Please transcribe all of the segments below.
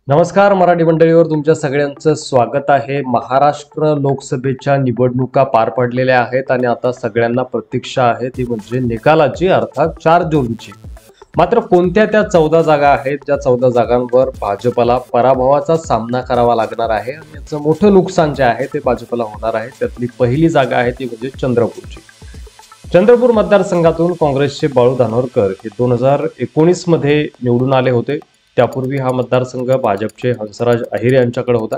नमस्कार मराठी मंडळीवर तुमच्या सगळ्यांचं स्वागत आहे। महाराष्ट्र लोकसभेच्या निवडणुका पार पडलेल्या आहेत आणि आता सगळ्यांना प्रतीक्षा आहे ती म्हणजे निकालाची, अर्थात 4 जूनची। मात्र कोणत्या त्या 14 जागा आहेत ज्या 14 जागांवर भाजपला पराभवाचा सामना करावा लागणार आहे आणि याचं मोठं नुकसान जे आहे ते भाजपला होणार आहे। त्यातली पहिली जागा आहे ती म्हणजे चंद्रपूरची। चंद्रपूर मतदारसंघातून काँग्रेसचे बाळू धानोरकर हे 2019 मध्ये निवडून आले होते। त्यापूर्वी हा मतदारसंघ भाजपचे हंसराज अहिर यांच्याकडे होता।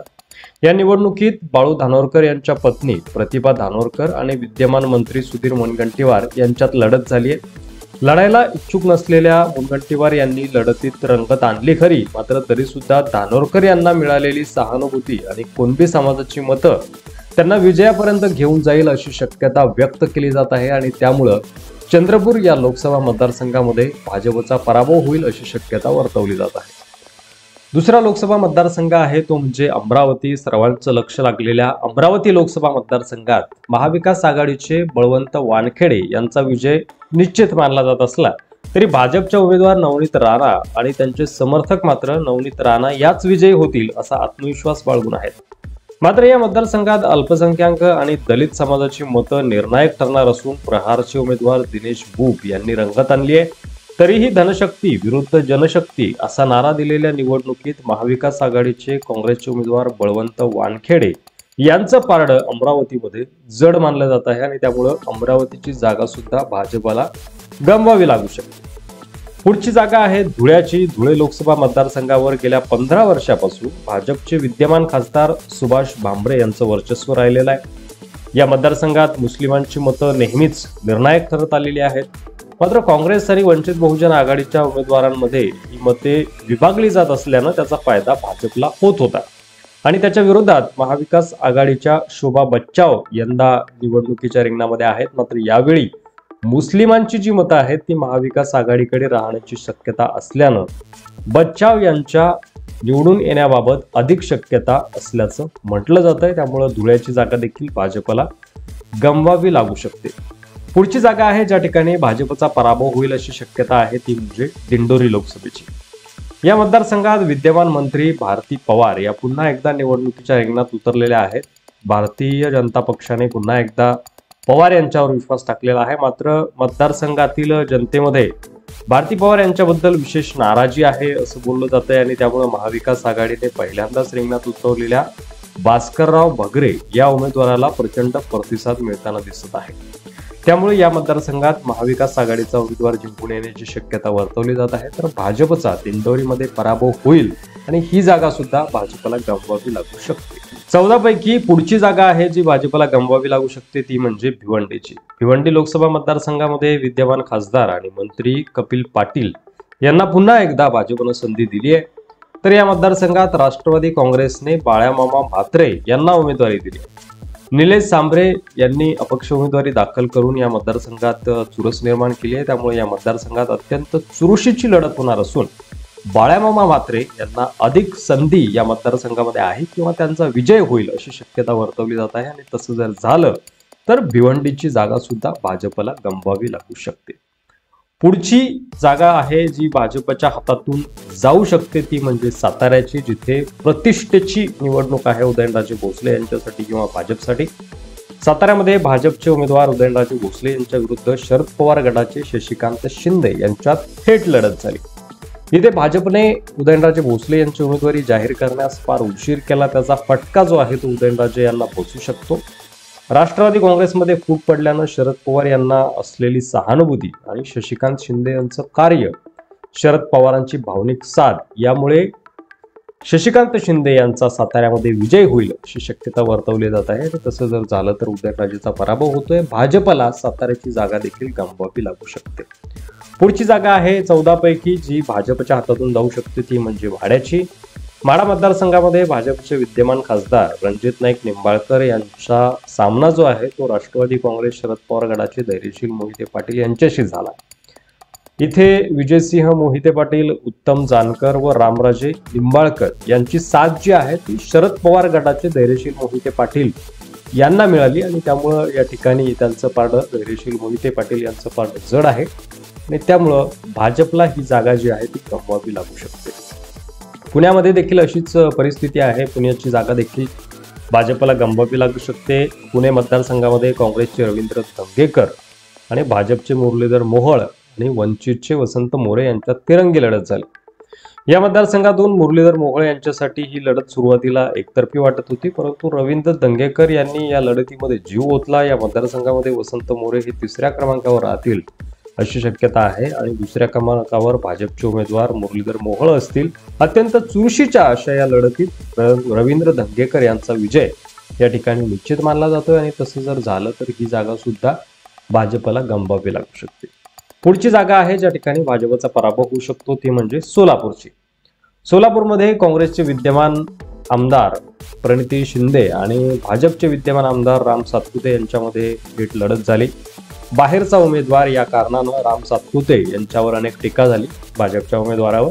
या निवडणुकीत बाळू धानोरकर यांच्या पत्नी प्रतिभा धानोरकर आणि विद्यमान मंत्री सुधीर मुनगंटीवार यांच्यात लढत झाली आहे। लढायला इच्छुक नसलेल्या मुनगंटीवार यांनी लढतीत रंगत आणली खरी, मात्र तरी सुद्धा धानोरकर यांना मिळालेली सहानुभूती आणि कुणबी समाजाची मतं त्यांना विजयापर्यंत घेऊन जाईल अशी शक्यता व्यक्त केली जात आहे आणि त्यामुळे चंद्रपूर या लोकसभा मतदारसंघामध्ये भाजपचा पराभव होईल अशी शक्यता वर्तवली जात आहे। दुसरा लोकसभा मतदारसंघ आहे तो म्हणजे अमरावती। सर्वांचं लक्ष लागलेल्या अमरावती लोकसभा मतदारसंघात महाविकास आघाडीचे बळवंत वानखेडे यांचा विजय निश्चित मानला जात असला तरी भाजपच्या उमेदवार नवनीत राणा आणि त्यांचे समर्थक मात्र नवनीत राणा याच विजयी होतील असा आत्मविश्वास बाळगून आहेत। मात्र या मतदारसंघात अल्पसंख्याक आणि दलित समाजाची मतं निर्णायक ठरणार असून प्रहारचे उमेदवार दिनेश बुब यांनी रंगत आणली आहे। तरीही धनशक्ती विरुद्ध जनशक्ती असा नारा दिलेल्या निवडणुकीत महाविकास आघाडीचे काँग्रेसचे उमेदवार बळवंत वानखेडे यांचं पारडं अमरावतीमध्ये जड मानलं जात आहे आणि त्यामुळे अमरावतीची जागा सुद्धा भाजपला गमवावी लागू शकते। पुढची जागा आहे धुळ्याची। धुळे लोकसभा मतदारसंघावर गेल्या 15 वर्षापासून भाजपचे विद्यमान खासदार सुभाष भामरे यांचं वर्चस्व राहिलेलं आहे। या मतदारसंघात मुस्लिमांची मतं नेहमीच निर्णायक ठरत आलेली आहेत। मात्र काँग्रेस आणि वंचित बहुजन आघाडीच्या उमेदवारांमध्ये ही मते विभागली जात असल्यानं त्याचा फायदा भाजपला होत होता आणि त्याच्या विरोधात महाविकास आघाडीच्या शोभा बच्चाव यंदा निवडणुकीच्या रिंगणामध्ये आहेत। मात्र यावेळी मुस्लिमांची जी मतं आहेत ती महाविकास आघाडीकडे राहण्याची शक्यता असल्यानं बच्चाव यांच्या निवडून येण्याबाबत अधिक शक्यता असल्याचं म्हटलं जात आहे। त्यामुळे धुळ्याची जागा देखील भाजपला गमवावी लागू शकते। पुढची जागा आहे ज्या ठिकाणी भाजपचा पराभव होईल अशी शक्यता आहे ती म्हणजे दिंडोरी लोकसभेची। या मतदारसंघात विद्यमान मंत्री भारती पवार या पुन्हा एकदा निवडणुकीच्या रिंगणात उतरलेल्या आहेत। भारतीय जनता पक्षाने पुन्हा एकदा पवार यांच्यावर विश्वास टाकलेला आहे। मात्र मतदारसंघातील जनतेमध्ये भारती पवार यांच्याबद्दल विशेष नाराजी आहे असं बोललं जातंय आणि त्यामुळे महाविकास आघाडीने पहिल्यांदाच रिंगणात उतरवलेल्या भास्करराव भगरे या उमेदवाराला प्रचंड प्रतिसाद मिळताना दिसत आहे। त्यामुळे या मतदारसंघात महाविकास आघाडीचा उमेदवार जिंकून येण्याची शक्यता वर्तवली जात आहे। तर भाजपचा दिंडोरीमध्ये पराभव होईल आणि ही जागा सुद्धा भाजपला गमवावी लागू शकते। 14 पैकी पुढची जागा आहे जी भाजपला गमवावी लागू शकते ती म्हणजे भिवंडीची। भिवंडी लोकसभा मतदारसंघामध्ये विद्यमान खासदार आणि मंत्री कपिल पाटील यांना पुन्हा एकदा भाजपनं संधी दिली आहे। तर या मतदारसंघात राष्ट्रवादी काँग्रेसने बाळ्यामामा म्हात्रे यांना उमेदवारी दिली। निलेश सांभरे यांनी अपक्ष उमेदवारी दाखल करून या मतदारसंघात चुरस निर्माण केली आहे। त्यामुळे या मतदारसंघात अत्यंत चुरशीची लढत होणार असून बाळ्यामामा म्हात्रे यांना अधिक संधी या मतदारसंघामध्ये आहे किंवा त्यांचा विजय होईल अशी शक्यता वर्तवली जात आहे आणि तसं जर झालं तर भिवंडीची जागा सुद्धा भाजपला गमवावी लागू शकते। पुढची जागा आहे जी भाजपच्या हातातून जाऊ शकते ती म्हणजे साताऱ्याची, जिथे प्रतिष्ठेची निवडणूक आहे उदयनराजे भोसले यांच्यासाठी किंवा भाजपसाठी। साताऱ्यामध्ये भाजपचे उमेदवार उदयनराजे भोसले यांच्या विरुद्ध शरद पवार गटाचे शशिकांत शिंदे यांच्यात थेट लढत झाली। इथे भाजपने उदयनराजे भोसले यांची उमेदवारी जाहीर करण्यास फार उशीर केला, त्याचा फटका जो आहे तो उदयनराजे यांना पोहोचू शकतो। राष्ट्रवादी काँग्रेसमध्ये फूट पडल्यानं शरद पवार यांना असलेली सहानुभूती आणि शशिकांत शिंदे यांचं कार्य, शरद पवारांची भावनिक साथ यामुळे शशिकांत शिंदे यांचा साताऱ्यामध्ये विजय होईल अशी शक्यता वर्तवली जात आहे। तसं जर झालं तर उदयनराजेचा पराभव होतोय, भाजपला साताऱ्याची जागा देखील गमवावी लागू शकते। पुढची जागा आहे 14 पैकी जी भाजपच्या हातातून जाऊ शकते ती म्हणजे माढ्याची। माढा मतदारसंघामध्ये भाजपचे विद्यमान खासदार रणजित नाईक निंबाळकर यांचा सामना जो आहे तो राष्ट्रवादी काँग्रेस शरद पवार गटाचे धैर्यशील मोहिते पाटील यांच्याशी झाला। इथे विजयसिंह मोहिते पाटील, उत्तम जानकर व रामराजे निंबाळकर यांची साथ जी आहे ती शरद पवार गटाचे धैर्यशील मोहिते पाटील यांना मिळाली आणि त्यामुळे या ठिकाणी त्यांचं पारडं धैर्यशील मोहिते पाटील यांचं पारडं जड आहे आणि त्यामुळे भाजपला ही जागा जी आहे ती गमवावी लागू शकते। पुण्यामध्ये देखील अशीच परिस्थिती आहे. पुण्याची जागा देखील भाजपला गमवावी लागू शकते. पुणे मतदारसंघामध्ये काँग्रेसचे रवींद्र धंगेकर आणि भाजपचे मुरलीधर मोहोळ आणि वंचितचे वसंत मोरे यांच्यात तिरंगी लढत झाली. या मतदारसंघातून मुरलीधर मोहोळ यांच्यासाठी ही लढत सुरुवातीला एकतर्फी वाटत होती, परंतु रवींद्र धंगेकर यांनी या लढतीमध्ये जीव ओतला. या मतदारसंघामध्ये वसंत मोरे हे तिसऱ्या क्रमांकावर राहतील अशी शक्यता आहे आणि दुसऱ्या क्रमांकावर भाजपचे उमेदवार मुरलीधर मोहोळ असतील. अत्यंत चुरशीच्या अशा या लढतीत रवींद्र धंगेकर यांचा विजय या ठिकाणी निश्चित मानला जातोय आणि तसं जर झालं तर ही जागा सुद्धा भाजपला गमवावी लागू शकते. पुढची जागा आहे ज्या ठिकाणी भाजपचा पराभव होऊ शकतो ती म्हणजे सोलापूरची. सोलापूरमध्ये काँग्रेसचे विद्यमान आमदार प्रणिती शिंदे आणि भाजपचे विद्यमान आमदार राम सातपुते यांच्यामध्ये थेट लढत झाली. बाहेरचा उमेदवार या कारणानं राम सातपुते यांच्यावर अनेक टीका झाली भाजपच्या उमेदवारावर.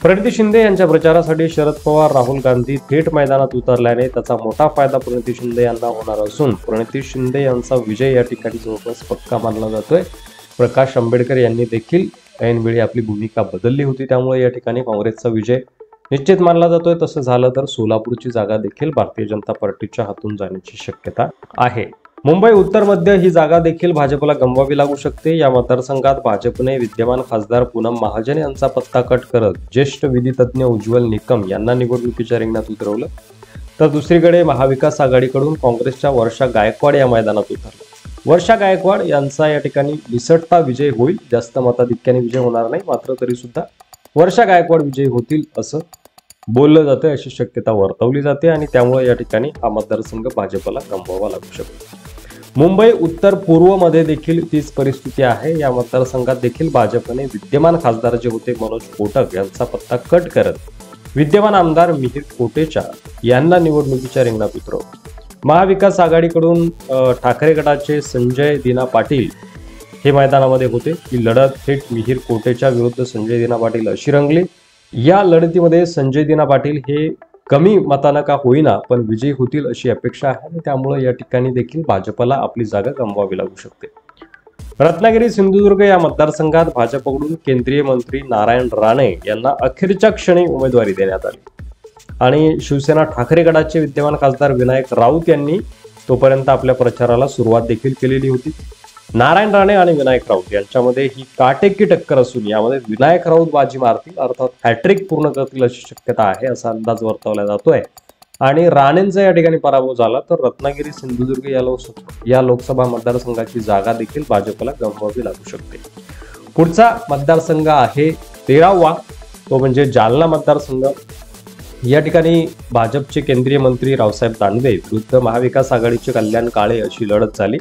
प्रणिती शिंदे यांच्या प्रचारासाठी शरद पवार राहुल गांधी थेट मैदानात उतरल्याने त्याचा मोठा फायदा प्रणिती शिंदे यांना होणार असून प्रणिती शिंदे यांचा विजय या ठिकाणी जवळपास पक्का मानला जातोय. प्रकाश आंबेडकर यांनी देखील ऐनवेळी आपली भूमिका बदलली होती, त्यामुळे या ठिकाणी काँग्रेसचा विजय निश्चित मानला जातोय. तसं झालं तर सोलापूरची जागा देखील भारतीय जनता पार्टीच्या हातून जाण्याची शक्यता आहे. मुंबई उत्तर मध्य ही जागा देखील भाजपला गमवावी लागू शकते. या मतदारसंघात भाजपने विद्यमान खासदार पूनम महाजन यांचा पत्ता कट करत ज्येष्ठ विधितज्ञ उज्ज्वल निकम यांना निवडणुकीच्या रिंगणात उतरवलं, तर दुसरीकडे महाविकास आघाडीकडून काँग्रेसच्या वर्षा गायकवाड या मैदानात उतरल्या. वर्षा गायकवाड यांचा या ठिकाणी निसटता विजय होईल. जास्त मताधिक्याने विजय होणार नाही, मात्र तरी सुद्धा वर्षा गायकवाड विजयी होतील असं बोललं जातं, अशी शक्यता वर्तवली जाते आणि त्यामुळे या ठिकाणी हा मतदारसंघ भाजपला गमवावा लागू शकतो. मुंबई उत्तर पूर्व मध्ये देखील तीच परिस्थिती आहे. या मतदारसंघात देखील भाजपने विद्यमान खासदार जे होते मनोज कोटक यांचा पत्ता कट करत विद्यमान आमदार मिहिर कोटेचा यांना निवडणुकीच्या रिंगणात उतरवलं. महाविकास आघाडीकडून ठाकरे गटाचे संजय दिना पाटील हे मैदानामध्ये होते. ही लढत थेट मिहिर कोटेच्या विरुद्ध संजय दिना पाटील अशी रंगली. या लढतीमध्ये संजय दिना पाटील हे कमी मतानं का होईना पण विजयी होतील अशी अपेक्षा आहे आणि त्यामुळे या ठिकाणी देखील भाजपला आपली जागा गमवावी लागू शकते. रत्नागिरी सिंधुदुर्ग या मतदारसंघात भाजपकडून केंद्रीय मंत्री नारायण राणे यांना अखेरच्या क्षणी उमेदवारी देण्यात आली आणि शिवसेना ठाकरे गटाचे विद्यमान खासदार विनायक राऊत यांनी तोपर्यंत आपल्या प्रचाराला सुरुवात देखील केलेली होती. नारायण राणे आणि विनायक राऊत यांच्यामध्ये ही काटेकी टक्कर असून यामध्ये विनायक राऊत बाजी मारतील, अर्थात हॅट्रिक पूर्ण करतील अशी शक्यता आहे असा अंदाज वर्तवला जातोय. आणि राणेंचा या ठिकाणी पराभव झाला तर रत्नागिरी सिंधुदुर्ग या लोकसभा मतदारसंघाची जागा देखील भाजपला गमवावी लागू शकते. पुढचा मतदारसंघ आहे 13वा, तो म्हणजे जालना मतदारसंघ. या ठिकाणी भाजपचे केंद्रीय मंत्री रावसाहेब दानवे विरुद्ध महाविकास आघाडीचे कल्याण काळे अशी लढत झाली.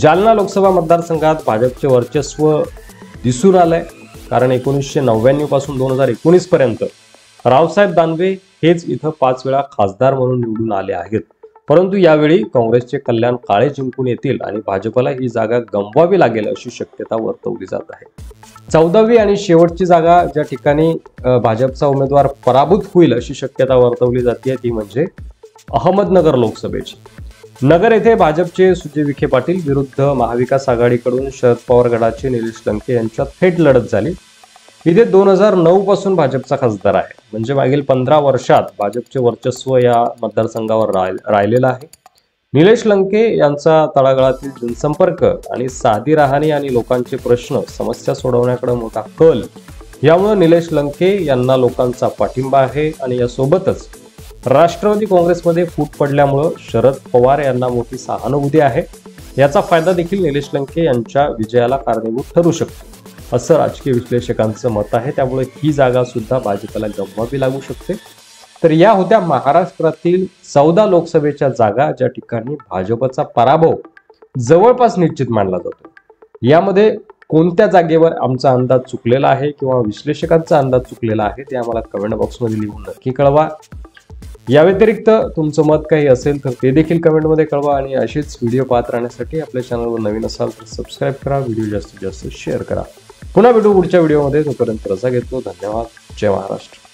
जालना लोकसभा मतदारसंघात भाजपचे वर्चस्व दिसून आलंय, कारण 1999 पासून 2019 पर्यंत रावसाहेब दानवे हेच इथं 5 वेळा खासदार म्हणून निवडून आले आहेत. परंतु यावेळी काँग्रेसचे कल्याण काळे जिंकून येतील आणि भाजपला ही जागा गमवावी लागेल अशी शक्यता वर्तवली जात आहे. 14वी आणि शेवटची जागा ज्या ठिकाणी भाजपचा उमेदवार पराभूत होईल अशी शक्यता वर्तवली जाते ती म्हणजे अहमदनगर लोकसभेची. नगर येथे भाजपचे सुजय विखे पाटील विरुद्ध महाविकास आघाडीकडून शरद पवार गटाचे निलेश लंके यांच्यात थेट लढत झाली. इथे 2009 पासून भाजपचा खासदार आहे, म्हणजे मागील 15 वर्षात भाजपचे वर्चस्व या मतदारसंघावर राहिलेलं आहे. निलेश लंके यांचा तळागाळातील जनसंपर्क आणि साधी राहणी आणि लोकांचे प्रश्न समस्या सोडवण्याकडे मोठा कल, यामुळे निलेश लंके यांना लोकांचा पाठिंबा आहे आणि यासोबतच राष्ट्रवादी काँग्रेसमध्ये फूट पडल्यामुळे शरद पवार यांना मोठी सहानुभूती आहे. याचा फायदा देखील निलेश लंके यांच्या विजयाला कारणीभूत ठरू शकतो असं राजकीय विश्लेषकांचं मत आहे. त्यामुळे ही जागा सुद्धा भाजपला गमवावी लागू शकते. तर या होत्या महाराष्ट्रातील 14 लोकसभेच्या जागा ज्या ठिकाणी भाजपचा पराभव जवळपास निश्चित मानला जातो. यामध्ये कोणत्या जागेवर आमचा अंदाज चुकलेला आहे किंवा विश्लेषकांचा अंदाज चुकलेला आहे ते आम्हाला कमेंट बॉक्समध्ये लिहून नक्की कळवा. या व्यतिरिक्त तुमचं मत काही असेल तर ते देखील कमेंटमध्ये कळवा आणि अशीच व्हिडिओ पाहत राहण्यासाठी आपल्या चॅनलवर नवीन असाल तर सबस्क्राईब करा, व्हिडिओ जास्तीत जास्त शेअर करा. पुन्हा भेटू पुढच्या व्हिडिओमध्ये. तोपर्यंत रजा घेतो. धन्यवाद. जय महाराष्ट्र.